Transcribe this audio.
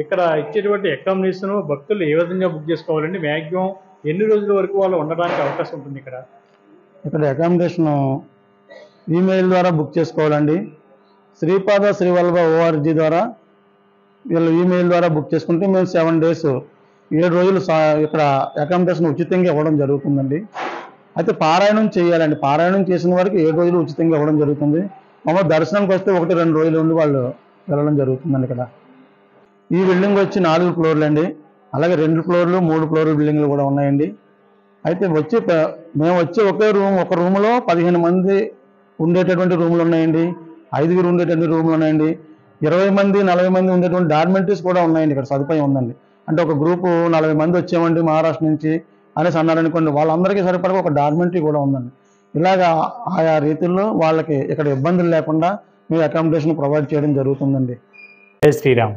ఇక్కడ ఇచ్చేటువంటి అకామిడేషన్ భక్తులు ఏ విధంగా బుక్ చేసుకోవాలండి? మ్యాక్సిమం ఎన్ని రోజుల వరకు వాళ్ళు ఉండడానికి అవకాశం ఉంటుంది ఇక్కడ? ఇక్కడ అకామిడేషన్ ఈమెయిల్ ద్వారా బుక్ చేసుకోవాలండి. శ్రీపాద శ్రీవల్లభ ఓఆర్జీ ద్వారా వీళ్ళు ఈమెయిల్ ద్వారా బుక్ చేసుకుంటే మేము 7 days 7 రోజులు ఇక్కడ అకామిడేషన్ ఉచితంగా ఇవ్వడం జరుగుతుందండి. అయితే పారాయణం చేయాలండి. పారాయణం చేసిన వారికి 7 రోజులు ఉచితంగా ఇవ్వడం జరుగుతుంది. మామూలు దర్శనానికి వస్తే 1-2 రోజులు ఉండి వాళ్ళు వెళ్ళడం జరుగుతుందండి. ఇక్కడ ఈ బిల్డింగ్ వచ్చి 4 ఫ్లోర్లు అండి. అలాగే 2 ఫ్లోర్లు 3 ఫ్లోర్లు బిల్డింగ్లు కూడా ఉన్నాయండి. అయితే మేము వచ్చే ఒక రూమ్లో 15 మంది ఉండేటటువంటి రూములు ఉన్నాయండి. 5గురు ఉండేటువంటి రూములు ఉన్నాయండి. 20 మంది 40 మంది ఉండేటువంటి డార్మెంటరీస్ కూడా ఉన్నాయండి. ఇక్కడ సదుపాయం ఉందండి. అంటే ఒక గ్రూపు 40 మంది వచ్చామండి మహారాష్ట్ర నుంచి అనేసి అన్నారనుకోండి, వాళ్ళందరికీ సరిపడా ఒక డార్మెంటరీ కూడా ఉందండి. ఇలాగా ఆయా రీతుల్లో వాళ్ళకి ఇక్కడ ఇబ్బందులు లేకుండా మేము అకామిడేషన్ ప్రొవైడ్ చేయడం జరుగుతుందండి. జై శ్రీరామ్.